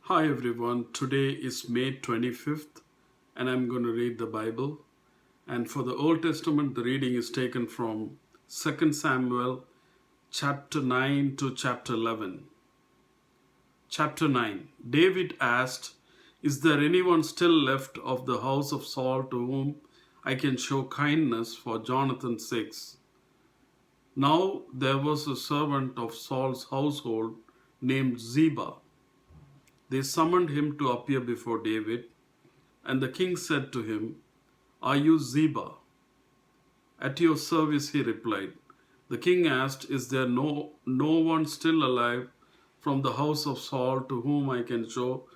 Hi everyone, today is May 25th and I'm going to read the Bible. And for the Old Testament, the reading is taken from 2 Samuel chapter 9 to chapter 11. Chapter 9. David asked, "Is there anyone still left of the house of Saul to whom I can show kindness for Jonathan's sake?" Now there was a servant of Saul's household named Ziba. They summoned him to appear before David, and the king said to him, "Are you Ziba?" "At your service," he replied. The king asked, "Is there no one still alive from the house of Saul to whom I can show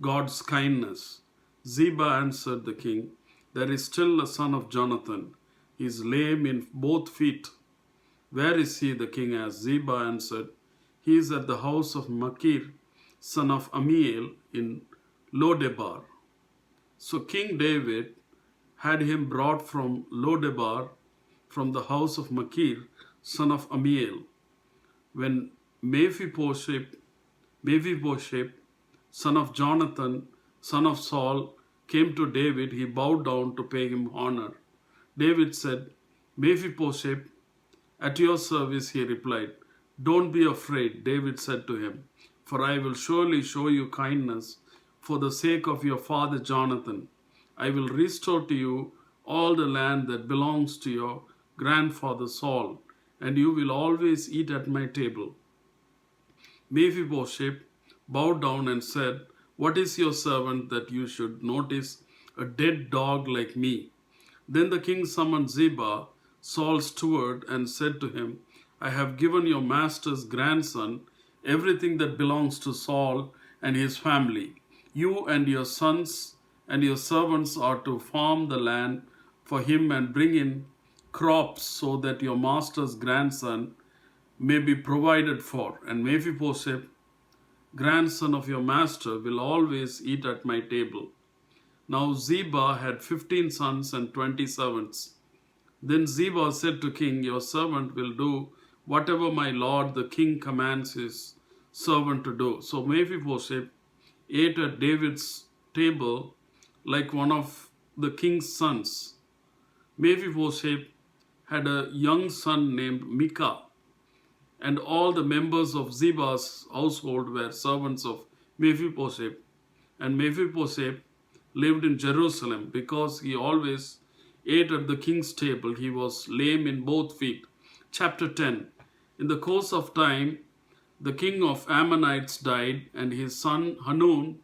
God's kindness?" Ziba answered the king, "There is still a son of Jonathan. He is lame in both feet." "Where is he?" the king asked. Ziba answered, "He is at the house of Machir, son of Ammiel, in Lodebar." So King David had him brought from Lodebar, from the house of Machir, son of Ammiel. When Mephibosheth, son of Jonathan, son of Saul, came to David, he bowed down to pay him honor. David said, "Mephibosheth, at your service," he replied. "Don't be afraid," David said to him, "for I will surely show you kindness for the sake of your father Jonathan. I will restore to you all the land that belongs to your grandfather Saul, and you will always eat at my table." Mephibosheth bowed down and said, "What is your servant that you should notice a dead dog like me?" Then the king summoned Ziba, Saul's steward, and said to him, "I have given your master's grandson everything that belongs to Saul and his family. You and your sons and your servants are to farm the land for him and bring in crops so that your master's grandson may be provided for. And Mephibosheth, grandson of your master, will always eat at my table." Now Ziba had 15 sons and 20 servants. Then Ziba said to king, "Your servant will do whatever my lord the king commands his servant to do." So Mephibosheth ate at David's table like one of the king's sons. Mephibosheth had a young son named Micah, and all the members of Ziba's household were servants of Mephibosheth. And Mephibosheth lived in Jerusalem because he always ate at the king's table. He was lame in both feet. Chapter 10. In the course of time, the king of Ammonites died, and his son Hanun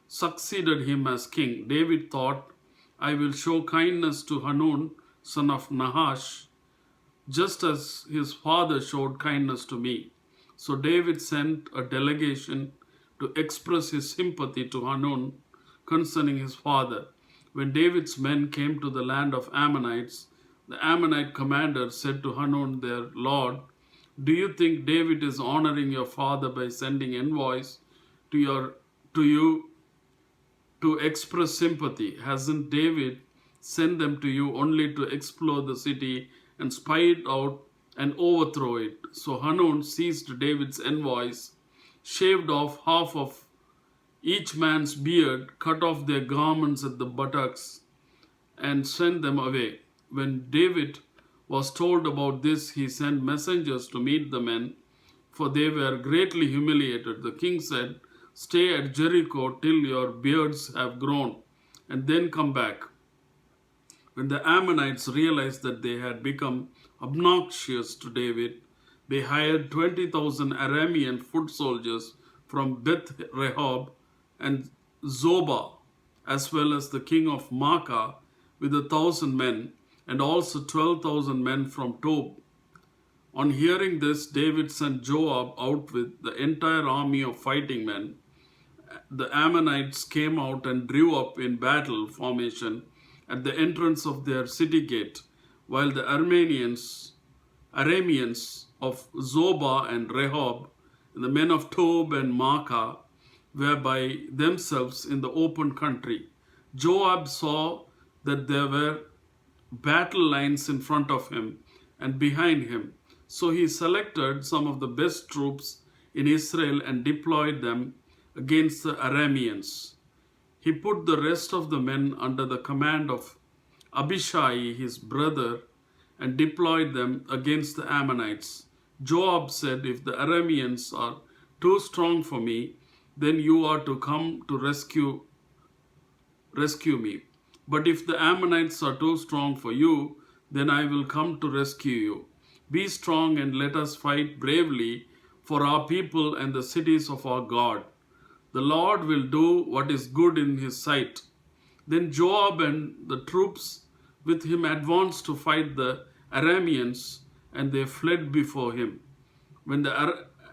succeeded him as king. David thought, "I will show kindness to Hanun, son of Nahash, just as his father showed kindness to me." So David sent a delegation to express his sympathy to Hanun concerning his father. When David's men came to the land of Ammonites, the Ammonite commander said to Hanun, their lord, "Do you think David is honoring your father by sending envoys to you to express sympathy? Hasn't David sent them to you only to explore the city and spy it out and overthrow it?" So Hanun seized David's envoys, shaved off half of each man's beard, cut off their garments at the buttocks, and sent them away. When David was told about this, he sent messengers to meet the men, for they were greatly humiliated. The king said, "Stay at Jericho till your beards have grown, and then come back." When the Ammonites realized that they had become obnoxious to David, they hired 20,000 Aramean foot soldiers from Beth Rehob and Zobah, as well as the king of Maacah with 1,000 men, and also 12,000 men from Tob. On hearing this, David sent Joab out with the entire army of fighting men. The Ammonites came out and drew up in battle formation at the entrance of their city gate, while the Arameans of Zobah and Rehob, and the men of Tob and Maacah, were by themselves in the open country. Joab saw that there were battle lines in front of him and behind him. So he selected some of the best troops in Israel and deployed them against the Arameans. He put the rest of the men under the command of Abishai, his brother, and deployed them against the Ammonites. Joab said, "If the Arameans are too strong for me, then you are to come to rescue me. But if the Ammonites are too strong for you, then I will come to rescue you. Be strong and let us fight bravely for our people and the cities of our God. The Lord will do what is good in his sight." Then Joab and the troops with him advanced to fight the Arameans, and they fled before him. When the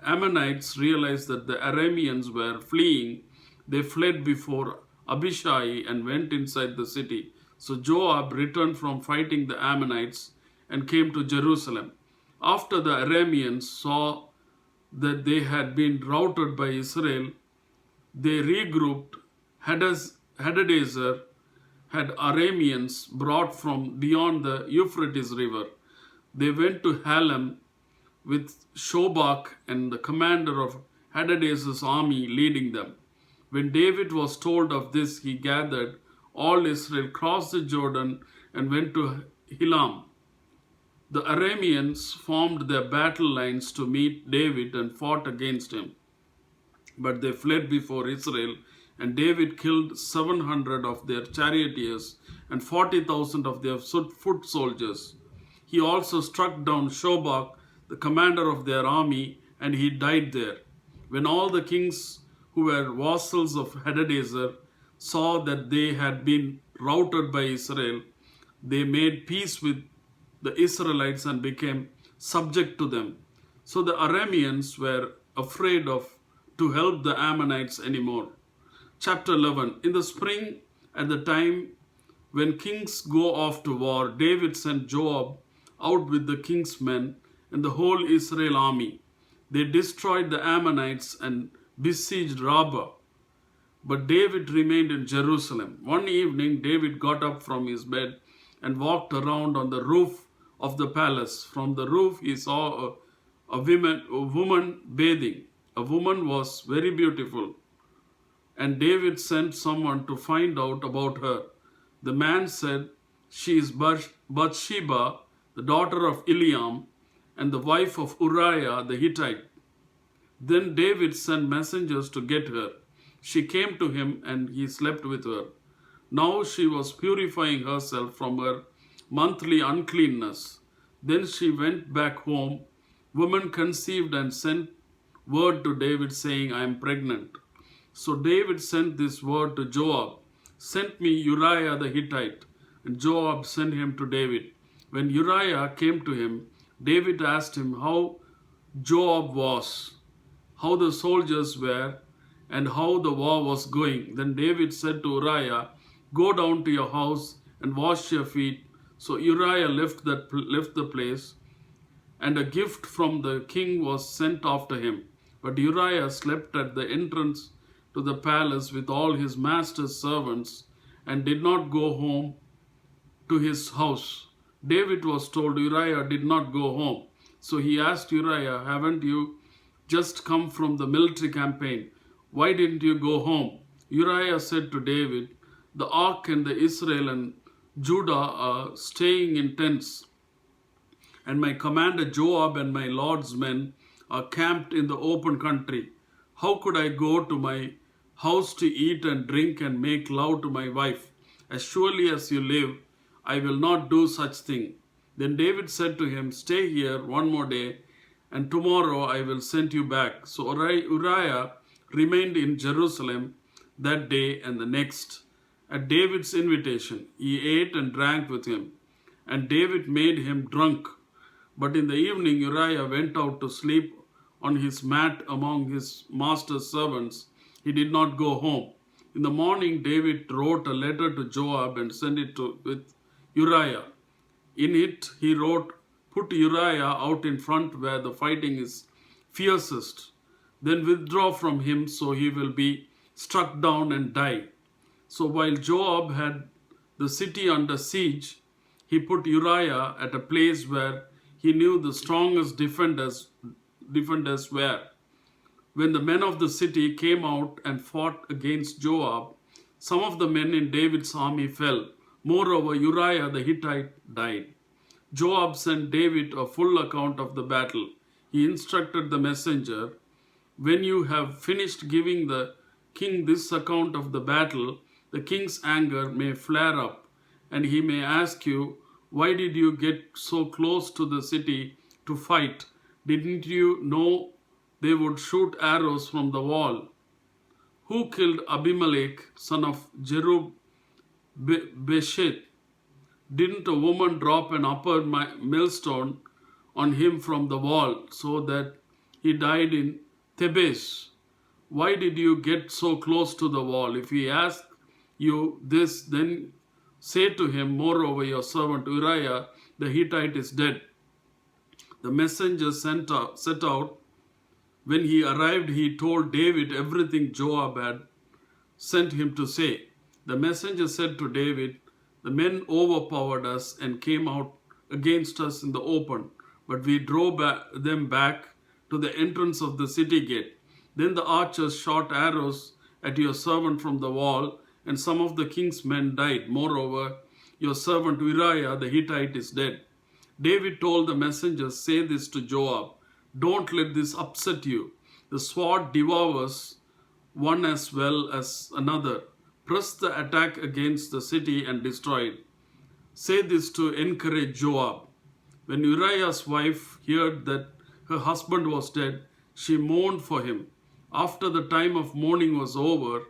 Ammonites realized that the Arameans were fleeing, they fled before Abishai and went inside the city. So Joab returned from fighting the Ammonites and came to Jerusalem. After the Arameans saw that they had been routed by Israel, they regrouped. Hadadezer had Arameans brought from beyond the Euphrates River. They went to Halam with Shobach and the commander of Hadadezer's army leading them. When David was told of this, he gathered all Israel, crossed the Jordan, and went to Hilam. The Arameans formed their battle lines to meet David and fought against him. But they fled before Israel, and David killed 700 of their charioteers and 40,000 of their foot soldiers. He also struck down Shobach, the commander of their army, and he died there. When all the kings who were vassals of Hadadezer saw that they had been routed by Israel, they made peace with the Israelites and became subject to them. So the Arameans were afraid to help the Ammonites anymore. Chapter 11. In the spring, at the time when kings go off to war, David sent Joab out with the king's men and the whole Israel army. They destroyed the Ammonites and besieged Rabbah. But David remained in Jerusalem. One evening, David got up from his bed and walked around on the roof of the palace. From the roof, he saw a woman bathing. A woman was very beautiful, and David sent someone to find out about her. The man said, "She is Bathsheba, the daughter of Eliam, and the wife of Uriah the Hittite." Then David sent messengers to get her. She came to him, and he slept with her. Now she was purifying herself from her monthly uncleanness. Then she went back home. Woman conceived and sent word to David saying, "I am pregnant." So David sent this word to Joab, "Send me Uriah the Hittite." And Joab sent him to David. When Uriah came to him, David asked him how Joab was, how the soldiers were, and how the war was going. Then David said to Uriah, "Go down to your house and wash your feet." So Uriah left the place, and a gift from the king was sent after him. But Uriah slept at the entrance to the palace with all his master's servants and did not go home to his house. David was told Uriah did not go home. So he asked Uriah, "Haven't you just come from the military campaign? Why didn't you go home?" Uriah said to David, "The ark and the Israel and Judah are staying in tents, and my commander Joab and my Lord's men are camped in the open country. How could I go to my house to eat and drink and make love to my wife? As surely as you live, I will not do such thing." Then David said to him, "Stay here one more day, and tomorrow I will send you back." So Uriah remained in Jerusalem that day and the next. At David's invitation, he ate and drank with him, and David made him drunk. But in the evening, Uriah went out to sleep on his mat among his master's servants. He did not go home. In the morning, David wrote a letter to Joab and sent it with Uriah. In it, he wrote, "Put Uriah out in front where the fighting is fiercest. Then withdraw from him so he will be struck down and die." So while Joab had the city under siege, he put Uriah at a place where he knew the strongest defenders were. When the men of the city came out and fought against Joab, some of the men in David's army fell. Moreover, Uriah the Hittite died. Joab sent David a full account of the battle. He instructed the messenger, "When you have finished giving the king this account of the battle, the king's anger may flare up, and he may ask you, 'Why did you get so close to the city to fight? Didn't you know they would shoot arrows from the wall?' Who killed Abimelech, son of Jerub-Besheth? Didn't a woman drop an upper millstone on him from the wall so that he died in Thebes? Why did you get so close to the wall? If he asks you this, then say to him, 'Moreover, your servant Uriah the Hittite is dead.'" The messenger set out. When he arrived, he told David everything Joab had sent him to say. The messenger said to David, "The men overpowered us and came out against us in the open, but we drove them back to the entrance of the city gate. Then the archers shot arrows at your servant from the wall, and some of the king's men died. Moreover, your servant Uriah the Hittite is dead." David told the messengers, "Say this to Joab, 'Don't let this upset you. The sword devours one as well as another. Press the attack against the city and destroy it.' Say this to encourage Joab." When Uriah's wife heard that her husband was dead, she mourned for him. After the time of mourning was over,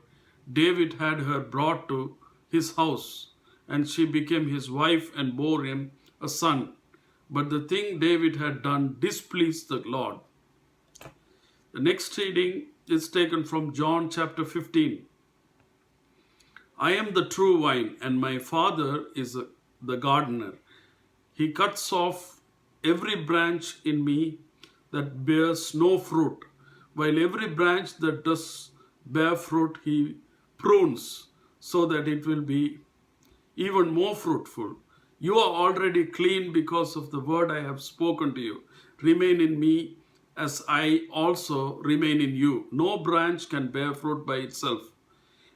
David had her brought to his house, and she became his wife and bore him a son. But the thing David had done displeased the Lord. The next reading is taken from John chapter 15. "I am the true vine, and my Father is the gardener. He cuts off every branch in me that bears no fruit, while every branch that does bear fruit he prunes, so that it will be even more fruitful. You are already clean because of the word I have spoken to you. Remain in me as I also remain in you. No branch can bear fruit by itself.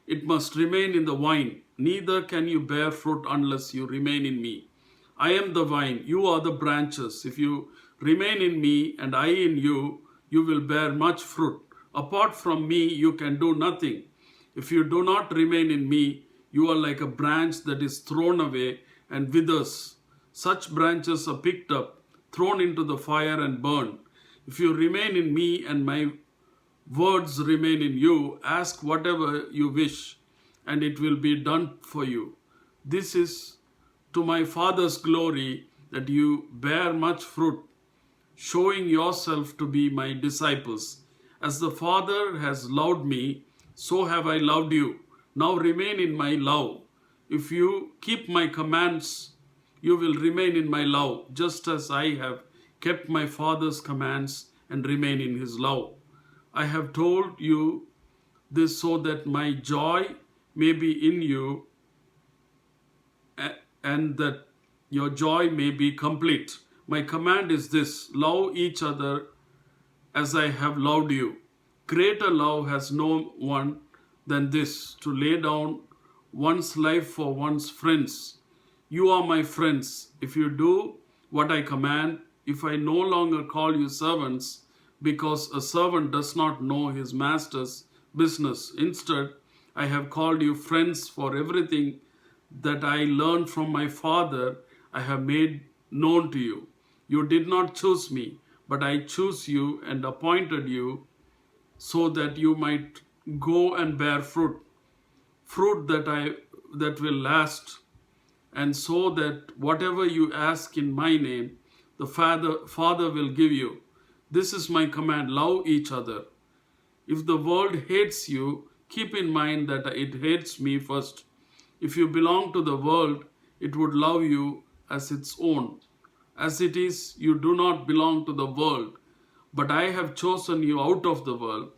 It must remain in the vine. Neither can you bear fruit unless you remain in me. I am the vine, you are the branches. If you remain in me and I in you, you will bear much fruit. Apart from me, you can do nothing. If you do not remain in me, you are like a branch that is thrown away and withers. Such branches are picked up, thrown into the fire and burned. If you remain in me and my words remain in you, ask whatever you wish, and it will be done for you. This is to my Father's glory, that you bear much fruit, showing yourself to be my disciples. As the Father has loved me, so have I loved you. Now remain in my love. If you keep my commands, you will remain in my love, just as I have kept my Father's commands and remain in his love. I have told you this so that my joy may be in you and that your joy may be complete. My command is this: love each other as I have loved you. Greater love has no one than this, to lay down one's life for one's friends. You are my friends if you do what I command. If I no longer call you servants, because a servant does not know his master's business. Instead, I have called you friends, for everything that I learned from my Father I have made known to you. You did not choose me, but I chose you and appointed you so that you might go and bear fruit that will last, and so that whatever you ask in my name, the Father will give you. This is my command: love each other. If the world hates you, keep in mind that it hates me first. If you belong to the world, it would love you as its own. As it is, you do not belong to the world, but I have chosen you out of the world.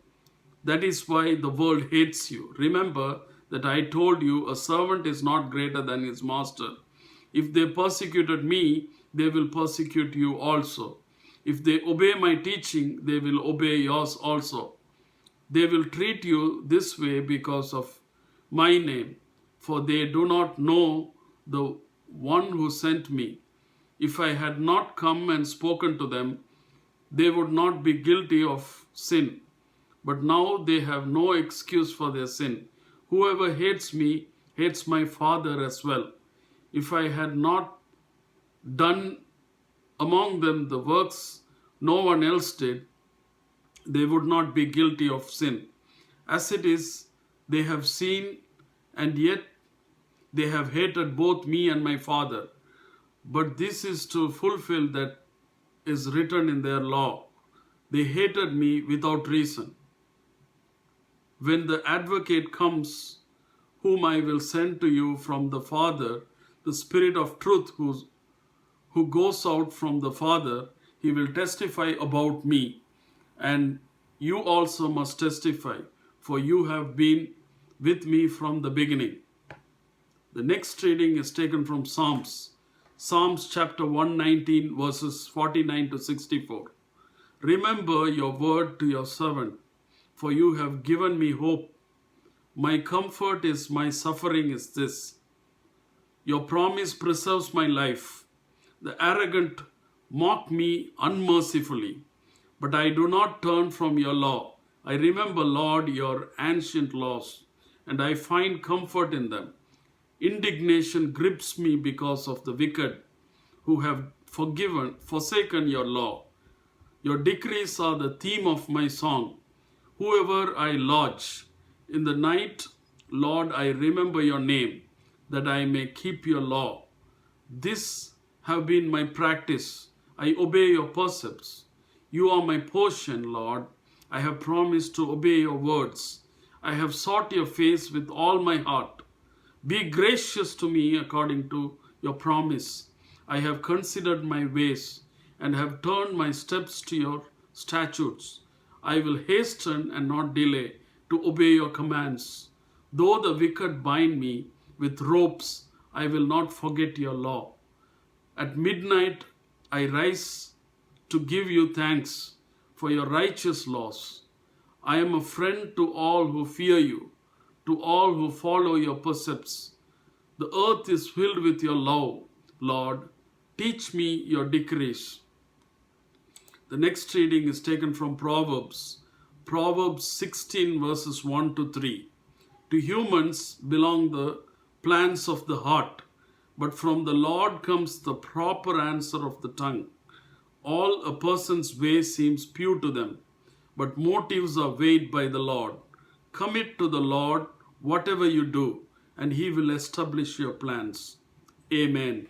That is why the world hates you. Remember that I told you, a servant is not greater than his master. If they persecuted me, they will persecute you also. If they obey my teaching, they will obey yours also. They will treat you this way because of my name, for they do not know the one who sent me. If I had not come and spoken to them, they would not be guilty of sin. But now they have no excuse for their sin. Whoever hates me hates my Father as well. If I had not done among them the works no one else did, they would not be guilty of sin. As it is, they have seen, and yet they have hated both me and my Father. But this is to fulfill that is written in their law. They hated me without reason. When the advocate comes, whom I will send to you from the Father, the Spirit of truth who goes out from the Father, he will testify about me. And you also must testify, for you have been with me from the beginning. The next reading is taken from Psalms. Psalms chapter 119 verses 49 to 64. Remember your word to your servant, for you have given me hope. My comfort is my suffering is this. Your promise preserves my life. The arrogant mock me unmercifully, but I do not turn from your law. I remember, Lord, your ancient laws, and I find comfort in them. Indignation grips me because of the wicked who have forsaken your law. Your decrees are the theme of my song. Whoever I lodge in the night, Lord, I remember your name, that I may keep your law. This have been my practice. I obey your precepts. You are my portion, Lord. I have promised to obey your words. I have sought your face with all my heart. Be gracious to me according to your promise. I have considered my ways and have turned my steps to your statutes. I will hasten and not delay to obey your commands. Though the wicked bind me with ropes, I will not forget your law. At midnight, I rise to give you thanks for your righteous laws. I am a friend to all who fear you, to all who follow your precepts. The earth is filled with your love, Lord. Teach me your decrees. The next reading is taken from Proverbs. Proverbs 16 verses 1 to 3. To humans belong the plans of the heart, but from the Lord comes the proper answer of the tongue. All a person's way seems pure to them, but motives are weighed by the Lord. Commit to the Lord whatever you do, and he will establish your plans. Amen.